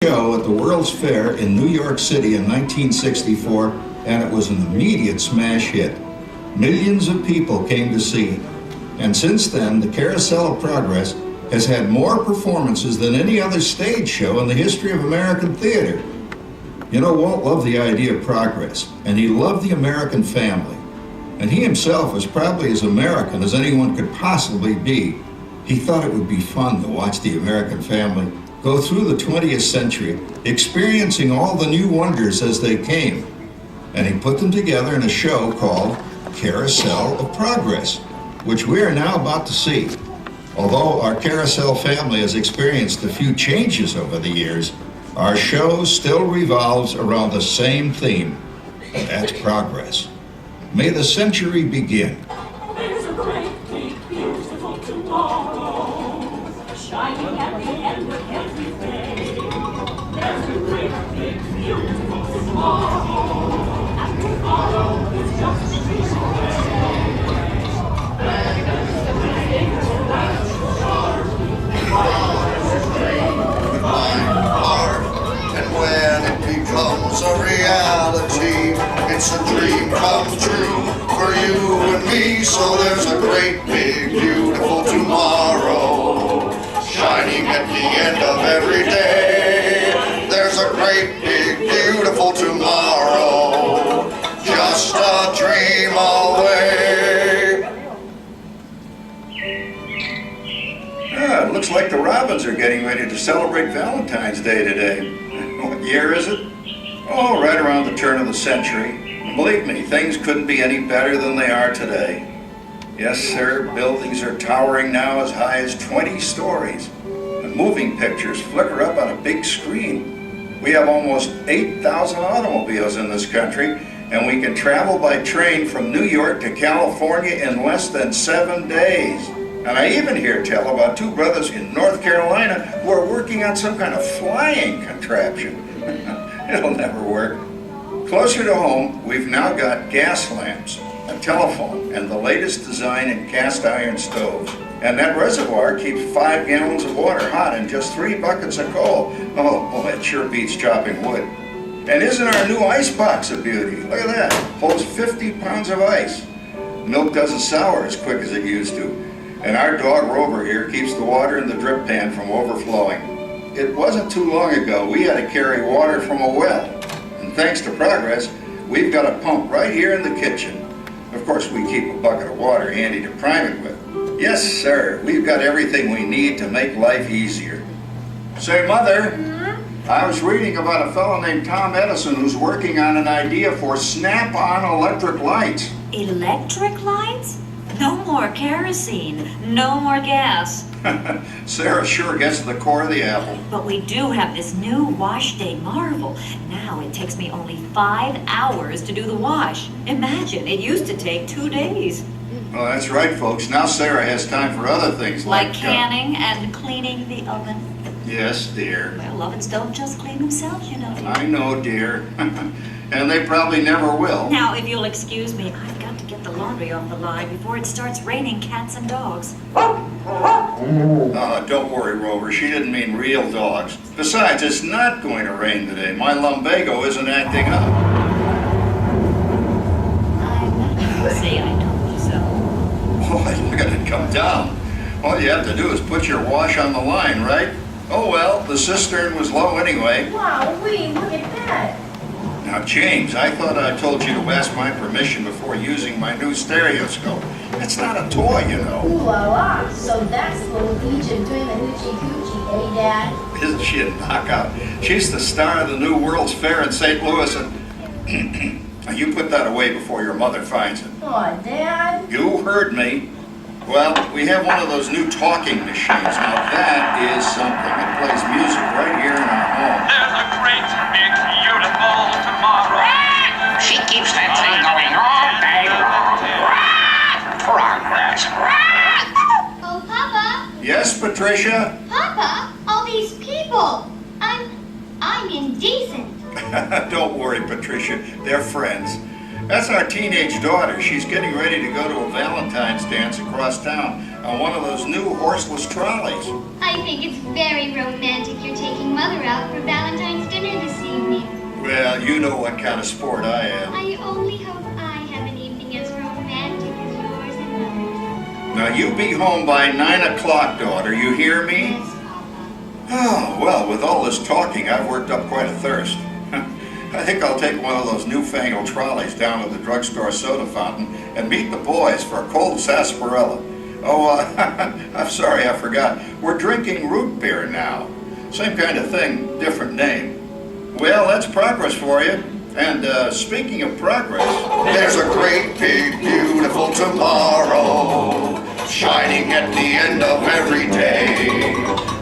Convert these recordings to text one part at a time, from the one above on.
show at the World's Fair in New York City in 1964, and it was an immediate smash hit. Millions of people came to see it. And since then, the Carousel of Progress has had more performances than any other stage show in the history of American theater. You know, Walt loved the idea of progress, and he loved the American family. And he himself was probably as American as anyone could possibly be. He thought it would be fun to watch the American family go through the 20th century, experiencing all the new wonders as they came. And he put them together in a show called Carousel of Progress, which we are now about to see. Although our Carousel family has experienced a few changes over the years, our show still revolves around the same theme, and that's progress. May the century begin. There's a great, big, beautiful tomorrow, shining at the end of every day. There's a great, big, beautiful tomorrow, and tomorrow is just a dream away. And when it becomes a reality, it's a dream come true for you and me. So there's a great big beautiful tomorrow shining at the end of every day. There's a great big beautiful tomorrow, just a dream away. It looks like the Robins are getting ready to celebrate Valentine's Day today. What year is it? Oh, right around the turn of the century. And believe me, things couldn't be any better than they are today. Yes, sir, buildings are towering now as high as 20 stories. And moving pictures flicker up on a big screen. We have almost 8,000 automobiles in this country, and we can travel by train from New York to California in less than 7 days. And I even hear tell about two brothers in North Carolina who are working on some kind of flying contraption. It'll never work. Closer to home, we've now got gas lamps, a telephone, and the latest design in cast iron stoves. And that reservoir keeps 5 gallons of water hot in just 3 buckets of coal. Oh, boy, it sure beats chopping wood. And isn't our new ice box a beauty? Look at that. Holds 50 pounds of ice. Milk doesn't sour as quick as it used to. And our dog Rover here keeps the water in the drip pan from overflowing. It wasn't too long ago we had to carry water from a well. And thanks to progress, we've got a pump right here in the kitchen. Of course, we keep a bucket of water handy to prime it with. Yes, sir, we've got everything we need to make life easier. Say, Mother, I was reading about a fellow named Tom Edison who's working on an idea for snap-on electric lights. Electric lights? No more kerosene, no more gas. Sarah sure gets to the core of the apple. But we do have this new wash day marvel. Now it takes me only 5 hours to do the wash. Imagine, it used to take 2 days. Well, that's right, folks. Now Sarah has time for other things Like canning and cleaning the oven. Yes, dear. Well, ovens don't just clean themselves, you know. I know, dear. And they probably never will. Now, if you'll excuse me, I've got to get the laundry off the line before it starts raining cats and dogs. Don't worry, Rover. She didn't mean real dogs. Besides, it's not going to rain today. My lumbago isn't acting up. See, I told you so. Boy, look at it come down. All you have to do is put your wash on the line, right? Oh, well, the cistern was low anyway. Wow, look at that. Now, James, I thought I told you to ask my permission before using my new stereoscope. It's not a toy, you know. Ooh la la. So that's little Egypt doing the hoochie coochie, eh, Dad? Isn't she a knockout? She's the star of the new World's Fair in St. Louis, and you put that away before your mother finds it. Aw, Dad. You heard me. Well, we have one of those new talking machines. Now that is something. It plays music right here in our home. There's a great, big, beautiful tomorrow. She keeps that thing going all day long. Progress. Oh, Papa. Yes, Patricia? Papa, all these people. I'm indecent. Don't worry, Patricia. They're friends. That's our teenage daughter. She's getting ready to go to a Valentine's dance across town on one of those new horseless trolleys. I think it's very romantic you're taking Mother out for Valentine's You know what kind of sport I am. I only hope I have an evening as romantic as yours and mine. Now you be home by 9 o'clock, daughter. You hear me? Yes, Papa. Oh, well, with all this talking, I've worked up quite a thirst. I think I'll take one of those newfangled trolleys down to the drugstore soda fountain and meet the boys for a cold sarsaparilla. Oh, I'm sorry, I forgot. We're drinking root beer now. Same kind of thing, different name. Well, that's progress for you. And speaking of progress, There's a great big beautiful tomorrow shining at the end of every day.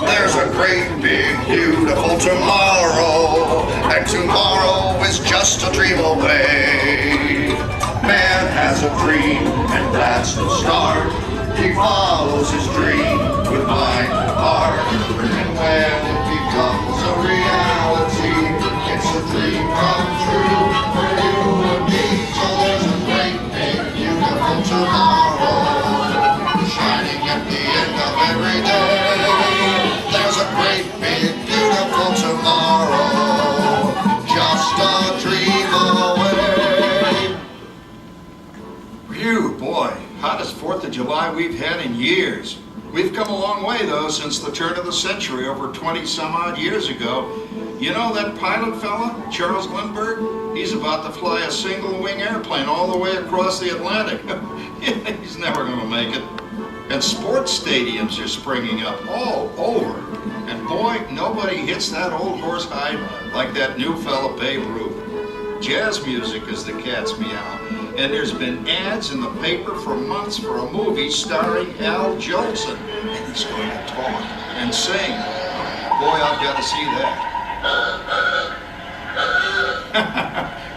There's a great big beautiful tomorrow, and tomorrow is just a dream away. Man has a dream, and that's the start. He follows his dream with mind and heart, and when it becomes a reality, it's a dream come true for you and me. So there's a great big beautiful tomorrow shining at the end of every day. There's a great big beautiful tomorrow, just a dream away. phew, boy, hottest 4th of July we've had in years. We've come a long way, though, since the turn of the century, over 20-some-odd years ago. You know that pilot fella, Charles Lindbergh? He's about to fly a single-wing airplane all the way across the Atlantic. He's never going to make it. And sports stadiums are springing up all over. And boy, nobody hits that old horse hide like that new fella Babe Ruth. Jazz music is the cat's meow. And there's been ads in the paper for months for a movie starring Al Jolson. He's going to talk and sing. Boy, I've got to see that.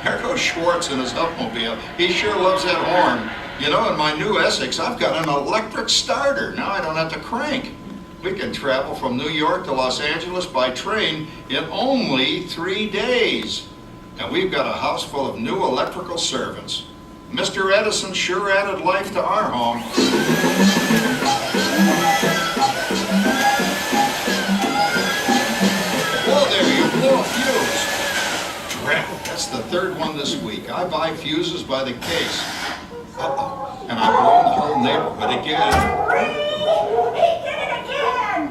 There goes Schwartz in his Upmobile. He sure loves that horn. You know, in my new Essex, I've got an electric starter. Now I don't have to crank. We can travel from New York to Los Angeles by train in only 3 days. And we've got a house full of new electrical servants. Mr. Edison sure added life to our home. Whoa there, you blew a fuse. Crap, that's the 3rd one this week. I buy fuses by the case. Uh-oh, and I've blown the whole neighborhood again. He did it again!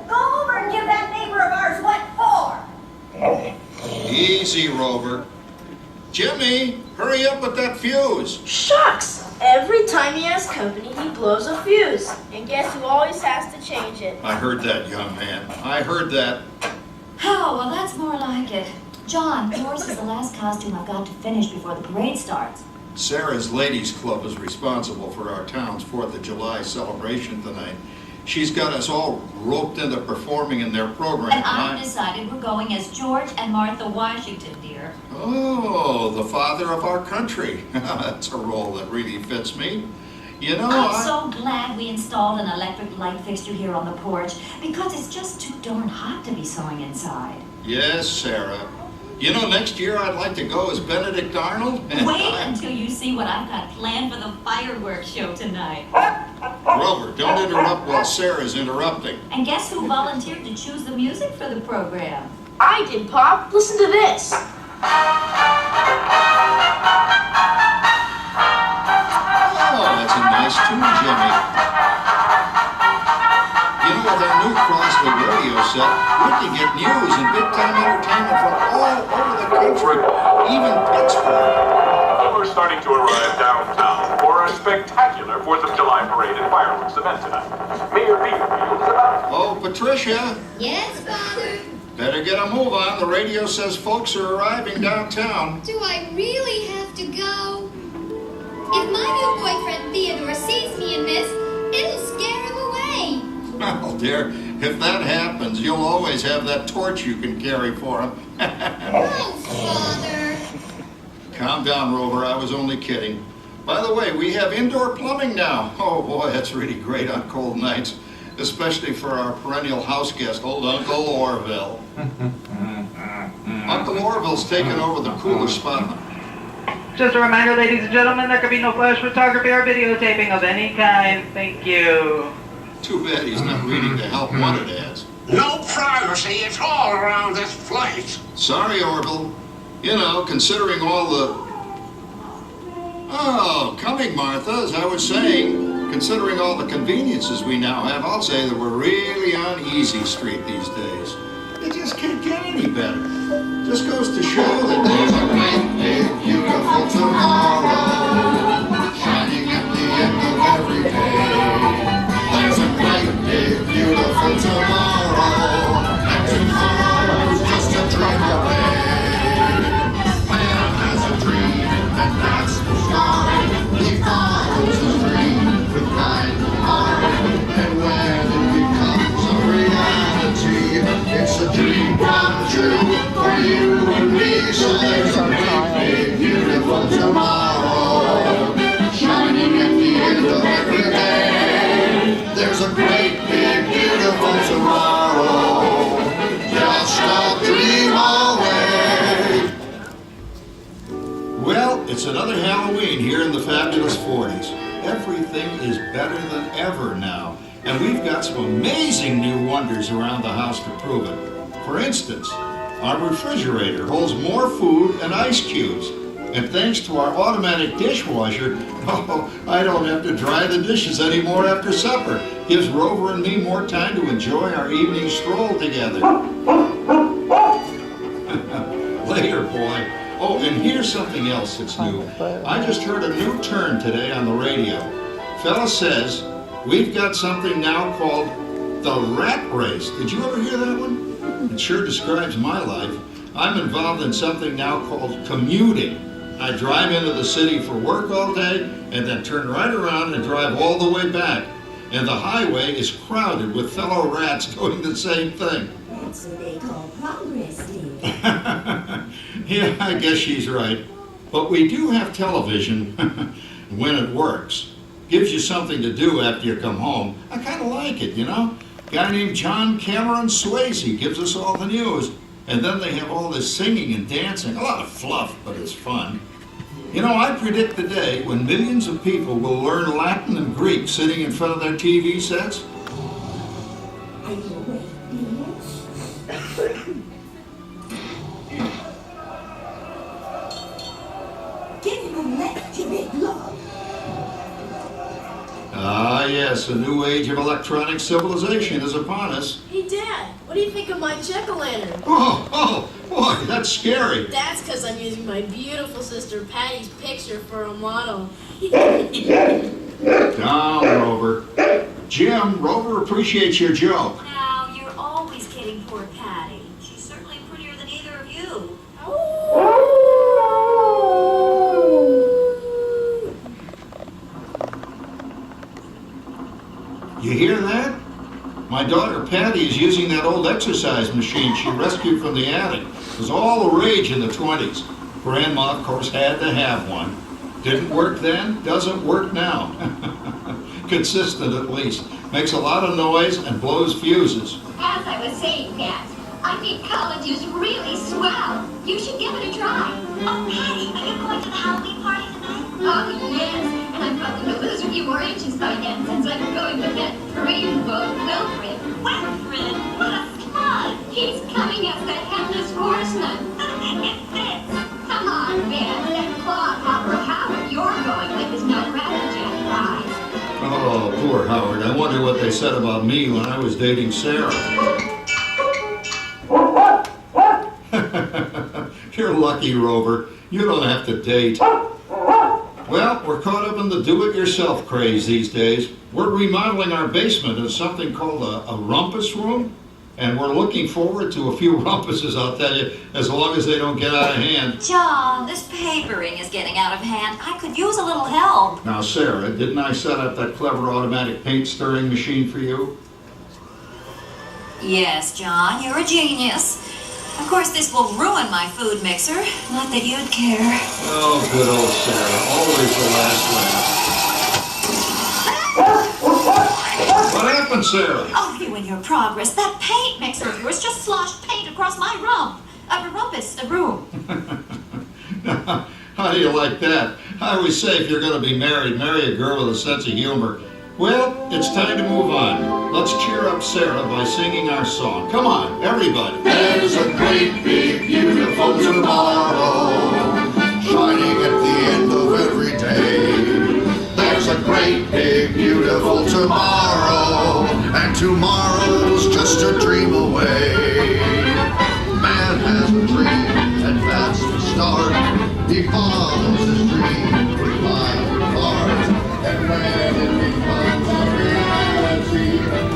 Go over and give that neighbor of ours what for. Easy, Rover. Jimmy, hurry up with that fuse. Shucks! Every time he has company, he blows a fuse. And guess who always has to change it? I heard that, young man. I heard that. Oh, well, that's more like it. John, yours is the last costume I've got to finish before the parade starts. Sarah's Ladies Club is responsible for our town's 4th of July celebration tonight. She's got us all roped into performing in their program. And I've decided we're going as George and Martha Washington, dear. Oh, the father of our country. That's a role that really fits me. You know, I'm so glad we installed an electric light fixture here on the porch because it's just too darn hot to be sewing inside. Yes, Sarah. You know, next year I'd like to go as Benedict Arnold. Wait until you see what I've got planned for the fireworks show tonight. Rover, don't interrupt while Sarah's interrupting. And guess who volunteered to choose the music for the program? I did, Pop. Listen to this. Oh, that's a nice tune, Jimmy. You know, with our new Crosby radio set, we can get news and big-time entertainment from all over the country, even Pittsburgh. We're starting to arrive downtown for a spectacular 4th of July parade and fireworks event tonight. Mayor Beaverfield is about... Oh, Patricia, Yes, Father? better get a move on. The radio says folks are arriving downtown. Do I really have to go? If my new boyfriend Theodore sees me in this, it'll scare him away. Well, dear, if that happens, you'll always have that torch you can carry for him. Oh, Father. Calm down, Rover. I was only kidding. By the way, we have indoor plumbing now. Oh, boy, that's really great on cold nights, especially for our perennial house guest, old Uncle Orville. Uncle Orville's taken over the cooler spot. Just a reminder, ladies and gentlemen, there can be no flash photography or videotaping of any kind. Thank you. Too bad he's not reading the help wanted ads. No privacy at all around this place. Sorry, Orville. You know, considering all the... Oh, coming, Martha, as I was saying, considering all the conveniences we now have, I'll say that we're really on easy street these days. It just can't get any better. Just goes to show that there's a great big beautiful tomorrow shining at the end of every day. There's a great big beautiful tomorrow, and tomorrow's just a dream away. Man has a dream, and that's the start. He follows his dream with mind and heart, and when it becomes a reality, it's a dream come true for you and me. So there's a great big beautiful tomorrow shining at the end of every day. There's a great big beautiful tomorrow, just a dream away. Well, it's another Halloween here in the fabulous 40s. Everything is better than ever now, and we've got some amazing new wonders around the house to prove it. For instance, our refrigerator holds more food and ice cubes. And thanks to our automatic dishwasher, oh, I don't have to dry the dishes anymore after supper. Gives Rover and me more time to enjoy our evening stroll together. Later, boy. Oh, and here's something else that's new. I just heard a new term today on the radio. Fella says, we've got something now called the rat race. Did you ever hear that one? It sure describes my life. I'm involved in something now called commuting. I drive into the city for work all day and then turn right around and drive all the way back. And the highway is crowded with fellow rats doing the same thing. That's what they call progress, Dave. Yeah, I guess she's right. But we do have television when it works. Gives you something to do after you come home. I kind of like it, you know? Guy named John Cameron Swayze gives us all the news. And then they have all this singing and dancing. A lot of fluff, but it's fun. You know, I predict the day when millions of people will learn Latin and Greek sitting in front of their TV sets. Are you awake, dear? Give him a lecture, big love. Ah, yes, a new age of electronic civilization is upon us. Hey, Dad, what do you think of my jack-o'-lantern? Oh, boy, that's scary. That's because I'm using my beautiful sister Patty's picture for a model. Down, Rover. Jim, Rover appreciates your joke. Now, you're always kidding poor Patty. She's certainly prettier than either of you. You hear that? My daughter Patty is using that old exercise machine she rescued from the attic. It was all the rage in the 20s. Grandma, of course, had to have one. Didn't work then, doesn't work now. Consistent at least. Makes a lot of noise and blows fuses. As I was saying, Matt, I think college is really swell. You should give it a try. Oh, Patty, are you going to the Halloween party tonight? Oh, yes. And I'm probably going to lose a few more inches by then since I'm going with that rainbow Wilfred. Wilfred, what a smug! He's coming as the headless horseman. It fits. Come on, man. That clodhopper Howard you're going with is no Crackerjack prize. Oh, poor Howard. I wonder what they said about me when I was dating Sarah. You're lucky, Rover. You don't have to date. Well, we're caught up in the do-it-yourself craze these days. We're remodeling our basement into something called a rumpus room, and we're looking forward to a few rumpuses, I'll tell you, as long as they don't get out of hand. John, this papering is getting out of hand. I could use a little help. Now, Sarah, didn't I set up that clever automatic paint-stirring machine for you? Yes, John, you're a genius. Of course, this will ruin my food mixer. Not that you'd care. Oh, good old Sarah. Always the last one. What happened, Sarah? Oh, you and your progress. That paint mixer of yours just sloshed paint across my rump. A room. How do you like that? I always say if you're going to be married, marry a girl with a sense of humor. Well, it's time to move on. Let's cheer up Sarah by singing our song. Come on, everybody. There's a great big beautiful tomorrow Tomorrow's just a dream away. Man has a dream, and that's the start. He follows his dream with violent heart. And when it becomes a reality,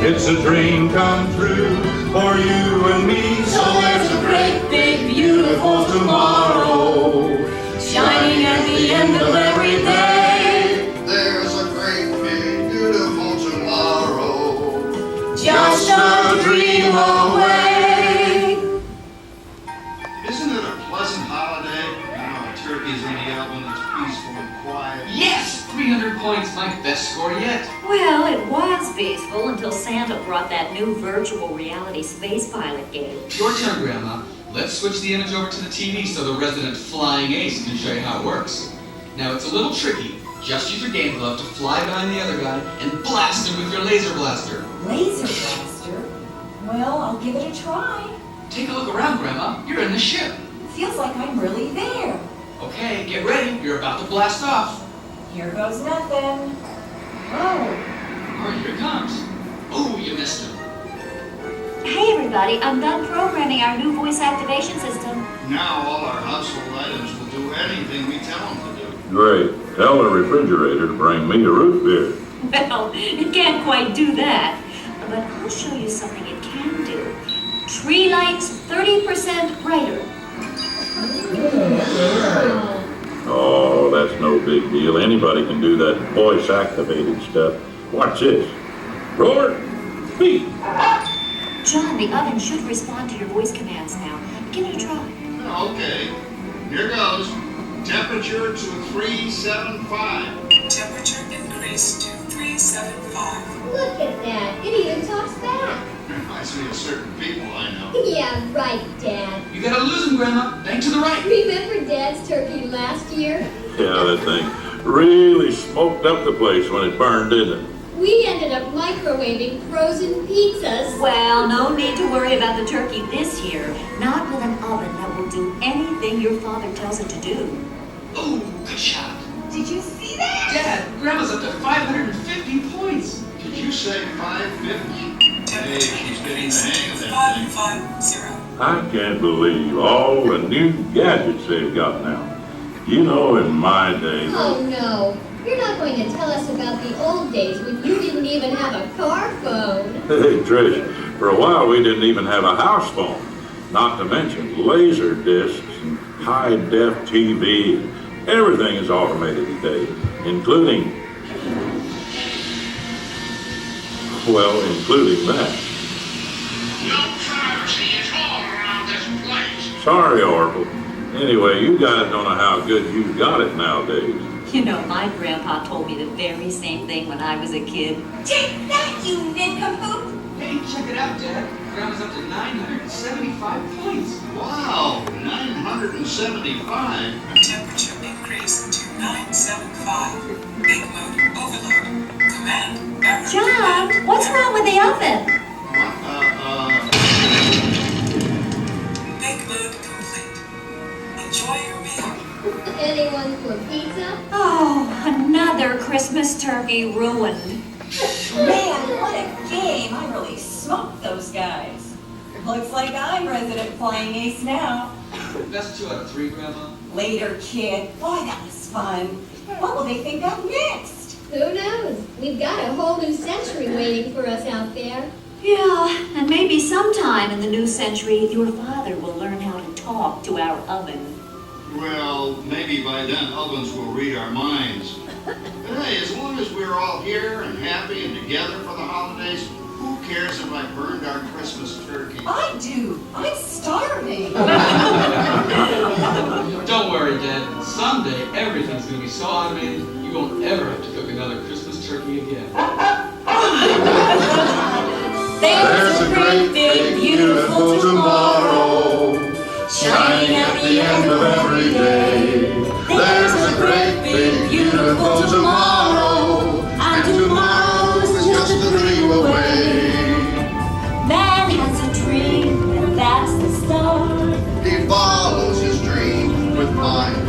it's a dream come true for you and me. So there's a great, big, beautiful tomorrow, shining at the end of every day. there's a great, big, beautiful tomorrow. Just a dream away. Isn't it a pleasant holiday? Turkeys in the oven, it's peaceful and quiet. Yes! 300 points, my best score yet. Well, it was peaceful until Santa brought that new virtual reality space pilot game. Your turn, Grandma. Let's switch the image over to the TV so the resident flying ace can show you how it works. Now, it's a little tricky. Just use your game glove to fly behind the other guy and blast him with your laser blaster. Laser blaster? Well, I'll give it a try. Take a look around, Grandma. You're in the ship. Feels like I'm really there. Okay, get ready. You're about to blast off. Here goes nothing. Whoa. All right, here it comes. Oh, you missed him. Hey everybody, I'm done programming our new voice activation system. Now all our household items will do anything we tell them to do. Great. Tell the refrigerator to bring me a root beer. Well, it can't quite do that. But I'll show you something it can do. Tree lights 30% brighter. Oh, that's no big deal. Anybody can do that voice-activated stuff. Watch this. Roar, beep. John, the oven should respond to your voice commands now. Give it a try. Okay, here goes. Temperature to 375. Temperature increase to 375. Look at that. It even talks back. Reminds me of certain people I know. Yeah, right, Dad. You gotta lose him, Grandma. Bank to the right. Remember Dad's turkey last year? Yeah, that thing really smoked up the place when it burned, didn't it? We ended up microwaving frozen pizzas. Well, no need to worry about the turkey this year. Not with an oven that will do anything your father tells it to do. Oh, good shot. Did you see that? Dad, Grandma's up to 550 points. Did you say 550? Hey, she's getting the hang of that thing. 550. I can't believe all the new gadgets they've got now. You know, in my day... Oh, no. You're not going to tell us about the old days when you didn't even have a car phone. Hey, Trish, for a while we didn't even have a house phone. Not to mention laser discs and high-def TV. Everything is automated today, including that. No privacy at all around this place. Sorry, Oracle. Anyway, you guys don't know how good you've got it nowadays. You know, my grandpa told me the very same thing when I was a kid. Take that, you nincompoop! Hey, check it out, Dad. Grandma's up to 975 points. Wow, 975. Temperature increase to 975. Big mode overload. Command. John, what's wrong with the oven? Big mode complete. Enjoy your meal. Anyone for pizza? Oh, another Christmas turkey ruined. Man, what a game! I really smoked those guys. Looks like I'm resident flying ace now. Best 2 out of 3, Grandma. Later, kid. Boy, that was fun. What will they think of next? Who knows? We've got a whole new century waiting for us out there. Yeah, and maybe sometime in the new century, your father will learn how to talk to our oven. Well, maybe by then ovens will read our minds. But hey, as long as we're all here and happy and together for the holidays, who cares if I burned our Christmas turkey? I do. I'm starving. Don't worry, Dad. Someday everything's gonna be so automated you won't ever have to cook another Christmas turkey again. There's a great, big, beautiful tomorrow, shining at the end of every day. There's a great, big, beautiful tomorrow, and tomorrow's just a dream away. Man has a dream, and that's the start. He follows his dream with mind